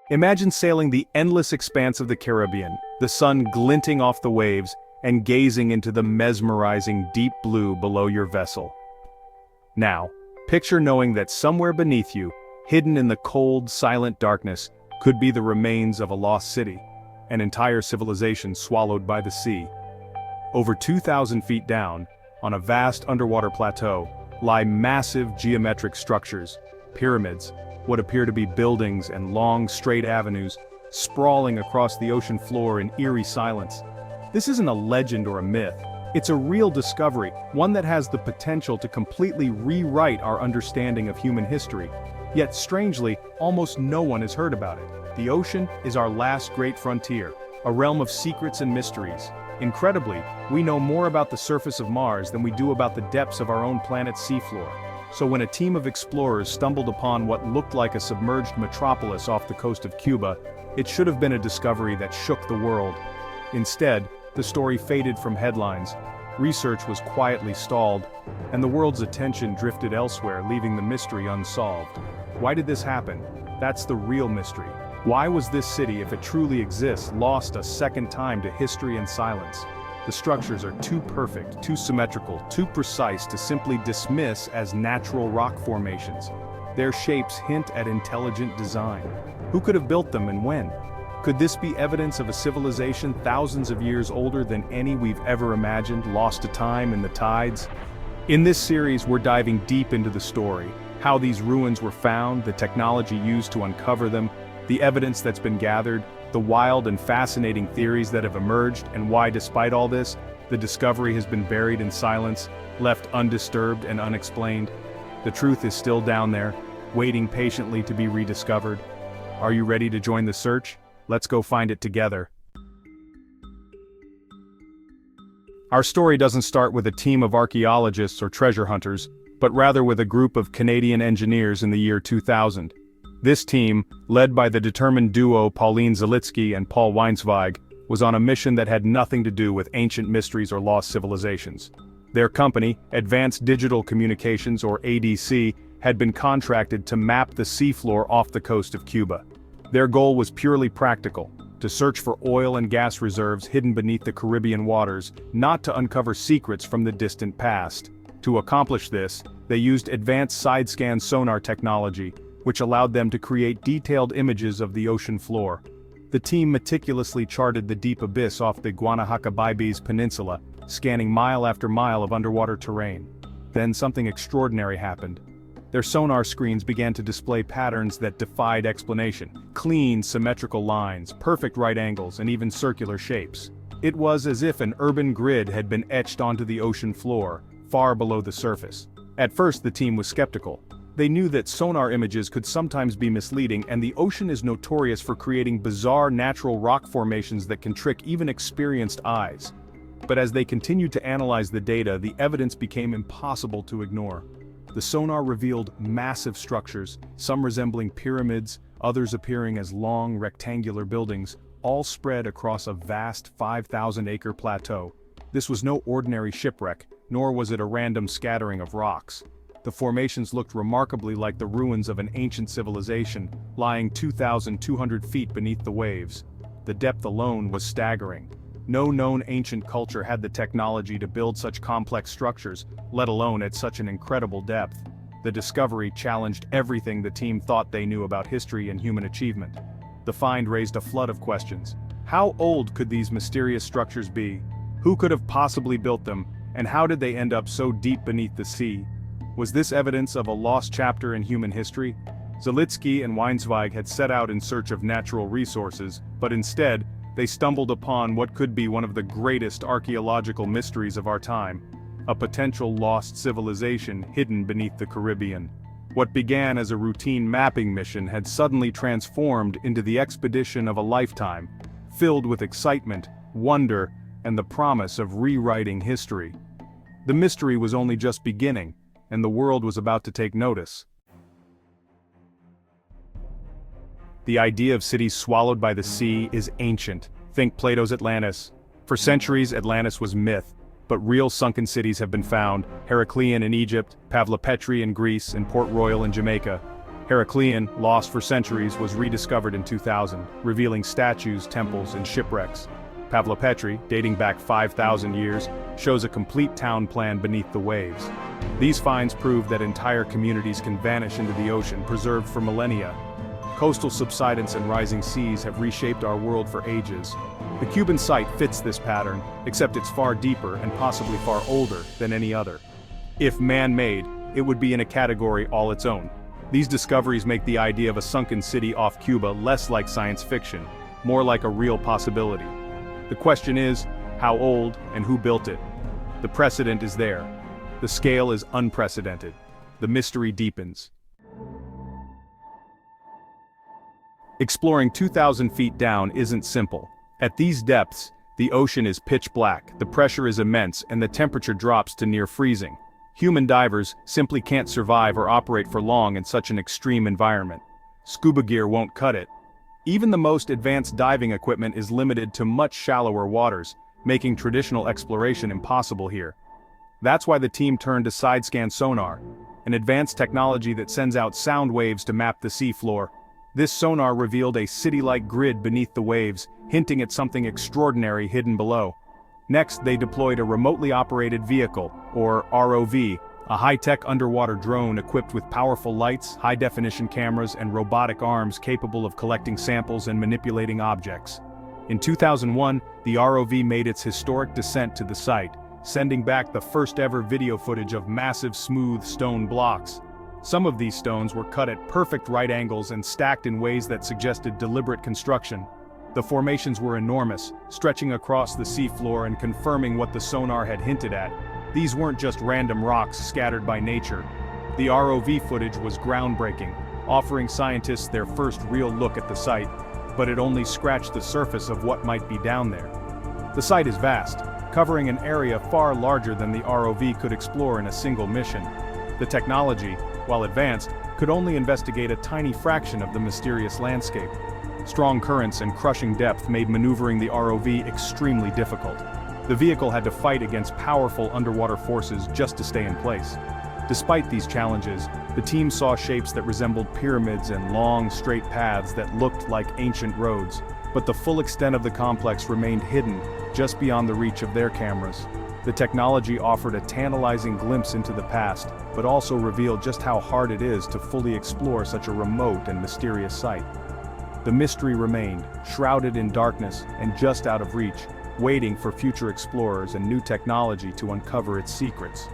Imagine sailing the endless expanse of the Caribbean, the sun glinting off the waves, and gazing into the mesmerizing deep blue below your vessel. Now, picture knowing that somewhere beneath you, hidden in the cold, silent darkness, could be the remains of a lost city, an entire civilization swallowed by the sea. Over 2,000 feet down, on a vast underwater plateau, lie massive geometric structures, pyramids, what appear to be buildings and long, straight avenues, sprawling across the ocean floor in eerie silence. This isn't a legend or a myth. It's a real discovery, one that has the potential to completely rewrite our understanding of human history. Yet strangely, almost no one has heard about it. The ocean is our last great frontier, a realm of secrets and mysteries. Incredibly, we know more about the surface of Mars than we do about the depths of our own planet's seafloor. So when a team of explorers stumbled upon what looked like a submerged metropolis off the coast of Cuba, it should have been a discovery that shook the world. Instead, the story faded from headlines, research was quietly stalled, and the world's attention drifted elsewhere, leaving the mystery unsolved. Why did this happen? That's the real mystery. Why was this city, if it truly exists, lost a second time to history and silence? The structures are too perfect, too symmetrical, too precise to simply dismiss as natural rock formations. Their shapes hint at intelligent design. Who could have built them and when? Could this be evidence of a civilization thousands of years older than any we've ever imagined, lost to time and the tides? In this series, we're diving deep into the story, how these ruins were found, the technology used to uncover them, the evidence that's been gathered, the wild and fascinating theories that have emerged, and why, despite all this, the discovery has been buried in silence, left undisturbed and unexplained. The truth is still down there, waiting patiently to be rediscovered. Are you ready to join the search? Let's go find it together. Our story doesn't start with a team of archaeologists or treasure hunters, but rather with a group of Canadian engineers in the year 2000. This team, led by the determined duo Pauline Zalitsky and Paul Weinsweig, was on a mission that had nothing to do with ancient mysteries or lost civilizations. Their company, Advanced Digital Communications or ADC, had been contracted to map the seafloor off the coast of Cuba. Their goal was purely practical, to search for oil and gas reserves hidden beneath the Caribbean waters, not to uncover secrets from the distant past. To accomplish this, they used advanced side-scan sonar technology, which allowed them to create detailed images of the ocean floor. The team meticulously charted the deep abyss off the Guanahacabaibes Peninsula, scanning mile after mile of underwater terrain. Then something extraordinary happened. Their sonar screens began to display patterns that defied explanation. Clean, symmetrical lines, perfect right angles, and even circular shapes. It was as if an urban grid had been etched onto the ocean floor, far below the surface. At first the team was skeptical. They knew that sonar images could sometimes be misleading, and the ocean is notorious for creating bizarre natural rock formations that can trick even experienced eyes. But as they continued to analyze the data, the evidence became impossible to ignore. The sonar revealed massive structures, some resembling pyramids, others appearing as long, rectangular buildings, all spread across a vast 5,000-acre plateau. This was no ordinary shipwreck, nor was it a random scattering of rocks. The formations looked remarkably like the ruins of an ancient civilization, lying 2,200 feet beneath the waves. The depth alone was staggering. No known ancient culture had the technology to build such complex structures, let alone at such an incredible depth. The discovery challenged everything the team thought they knew about history and human achievement. The find raised a flood of questions. How old could these mysterious structures be? Who could have possibly built them, and how did they end up so deep beneath the sea? Was this evidence of a lost chapter in human history? Zalitsky and Weinsweig had set out in search of natural resources, but instead, they stumbled upon what could be one of the greatest archaeological mysteries of our time, a potential lost civilization hidden beneath the Caribbean. What began as a routine mapping mission had suddenly transformed into the expedition of a lifetime, filled with excitement, wonder, and the promise of rewriting history. The mystery was only just beginning, and the world was about to take notice. The idea of cities swallowed by the sea is ancient. Think Plato's Atlantis. For centuries, Atlantis was myth, but real sunken cities have been found: Heracleion in Egypt, Pavlopetri in Greece, and Port Royal in Jamaica. Heraclean, lost for centuries, was rediscovered in 2000, revealing statues, temples, and shipwrecks. Pavlopetri, dating back 5,000 years, shows a complete town plan beneath the waves. These finds prove that entire communities can vanish into the ocean, preserved for millennia. Coastal subsidence and rising seas have reshaped our world for ages. The Cuban site fits this pattern, except it's far deeper and possibly far older than any other. If man-made, it would be in a category all its own. These discoveries make the idea of a sunken city off Cuba less like science fiction, more like a real possibility. The question is, how old and who built it? The precedent is there. The scale is unprecedented. The mystery deepens. Exploring 2,000 feet down isn't simple. At these depths, the ocean is pitch black, the pressure is immense, and the temperature drops to near freezing. Human divers simply can't survive or operate for long in such an extreme environment. Scuba gear won't cut it. Even the most advanced diving equipment is limited to much shallower waters, making traditional exploration impossible here. That's why the team turned to side-scan sonar, an advanced technology that sends out sound waves to map the seafloor. This sonar revealed a city-like grid beneath the waves, hinting at something extraordinary hidden below. Next, they deployed a remotely operated vehicle, or ROV, a high-tech underwater drone equipped with powerful lights, high-definition cameras, and robotic arms capable of collecting samples and manipulating objects. In 2001, the ROV made its historic descent to the site, sending back the first-ever video footage of massive smooth stone blocks. Some of these stones were cut at perfect right angles and stacked in ways that suggested deliberate construction. The formations were enormous, stretching across the seafloor and confirming what the sonar had hinted at. These weren't just random rocks scattered by nature. The ROV footage was groundbreaking, offering scientists their first real look at the site, but it only scratched the surface of what might be down there. The site is vast, covering an area far larger than the ROV could explore in a single mission. The technology, while advanced, could only investigate a tiny fraction of the mysterious landscape. Strong currents and crushing depth made maneuvering the ROV extremely difficult. The vehicle had to fight against powerful underwater forces just to stay in place. Despite these challenges, the team saw shapes that resembled pyramids and long, straight paths that looked like ancient roads. But the full extent of the complex remained hidden, just beyond the reach of their cameras. The technology offered a tantalizing glimpse into the past, but also revealed just how hard it is to fully explore such a remote and mysterious site. The mystery remained, shrouded in darkness and just out of reach, waiting for future explorers and new technology to uncover its secrets.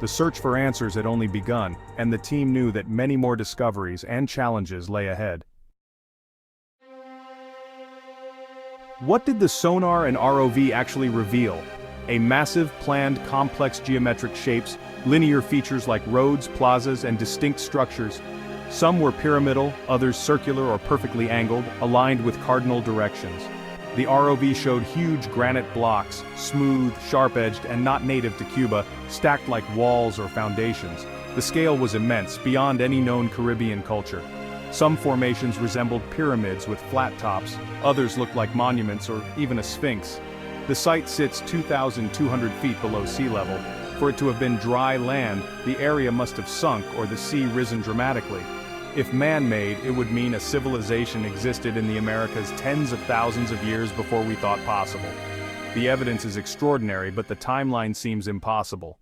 The search for answers had only begun, and the team knew that many more discoveries and challenges lay ahead. What did the sonar and ROV actually reveal? A massive, planned, complex geometric shapes, linear features like roads, plazas, and distinct structures. Some were pyramidal, others circular or perfectly angled, aligned with cardinal directions. The ROV showed huge granite blocks, smooth, sharp-edged, and not native to Cuba, stacked like walls or foundations. The scale was immense, beyond any known Caribbean culture. Some formations resembled pyramids with flat tops, others looked like monuments or even a sphinx. The site sits 2,200 feet below sea level. For it to have been dry land, the area must have sunk or the sea risen dramatically. If man-made, it would mean a civilization existed in the Americas tens of thousands of years before we thought possible. The evidence is extraordinary, but the timeline seems impossible.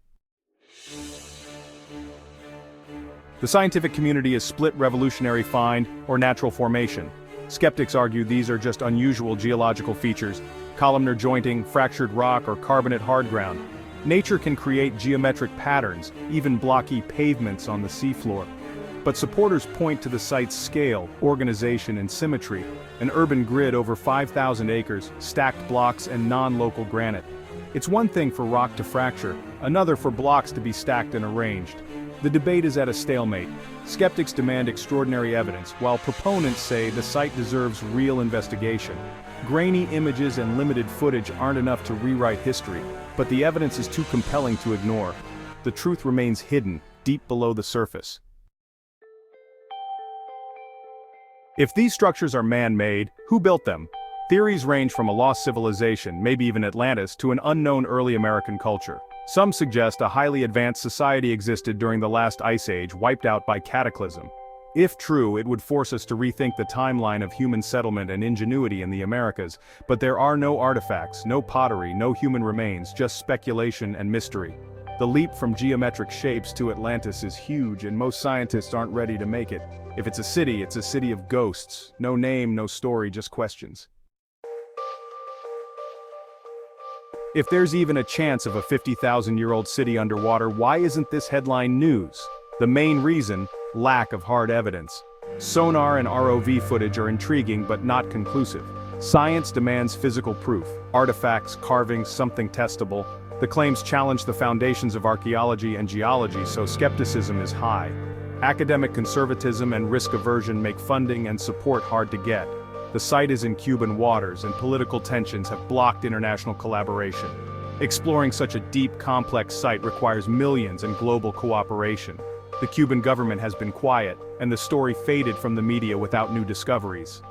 The scientific community is split: revolutionary find or natural formation. Skeptics argue these are just unusual geological features, columnar jointing, fractured rock, or carbonate hard ground. Nature can create geometric patterns, even blocky pavements on the seafloor. But supporters point to the site's scale, organization, and symmetry: an urban grid over 5,000 acres, stacked blocks, and non-local granite. It's one thing for rock to fracture, another for blocks to be stacked and arranged. The debate is at a stalemate. Skeptics demand extraordinary evidence, while proponents say the site deserves real investigation. Grainy images and limited footage aren't enough to rewrite history, but the evidence is too compelling to ignore. The truth remains hidden, deep below the surface. If these structures are man-made, who built them? Theories range from a lost civilization, maybe even Atlantis, to an unknown early American culture. Some suggest a highly advanced society existed during the last ice age, wiped out by cataclysm. If true, it would force us to rethink the timeline of human settlement and ingenuity in the Americas, but there are no artifacts, no pottery, no human remains, just speculation and mystery. The leap from geometric shapes to Atlantis is huge and most scientists aren't ready to make it. If it's a city of ghosts. No name, no story, just questions. If there's even a chance of a 50,000-year-old city underwater, why isn't this headline news? The main reason: lack of hard evidence. Sonar and ROV footage are intriguing but not conclusive. Science demands physical proof, artifacts, carvings, something testable. The claims challenge the foundations of archaeology and geology, so skepticism is high. Academic conservatism and risk aversion make funding and support hard to get. The site is in Cuban waters and political tensions have blocked international collaboration. Exploring such a deep, complex site requires millions and global cooperation. The Cuban government has been quiet, and the story faded from the media without new discoveries.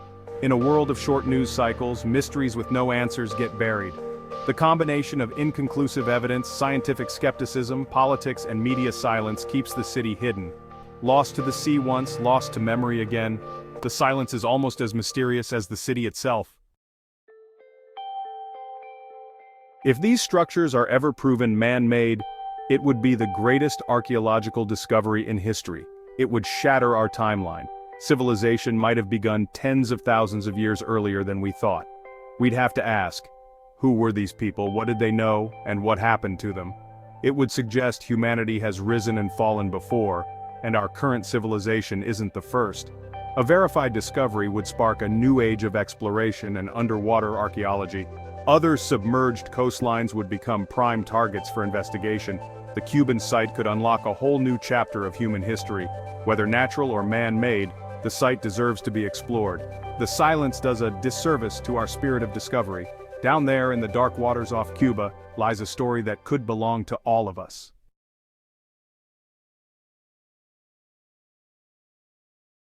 In a world of short news cycles, mysteries with no answers get buried. The combination of inconclusive evidence, scientific skepticism, politics, and media silence keeps the city hidden. Lost to the sea once, lost to memory again, the silence is almost as mysterious as the city itself. If these structures are ever proven man-made, it would be the greatest archaeological discovery in history. It would shatter our timeline. Civilization might have begun tens of thousands of years earlier than we thought. We'd have to ask, who were these people, what did they know, and what happened to them? It would suggest humanity has risen and fallen before, and our current civilization isn't the first. A verified discovery would spark a new age of exploration and underwater archaeology. Other submerged coastlines would become prime targets for investigation. The Cuban site could unlock a whole new chapter of human history. Whether natural or man-made, the site deserves to be explored. The silence does a disservice to our spirit of discovery. Down there in the dark waters off Cuba lies a story that could belong to all of us.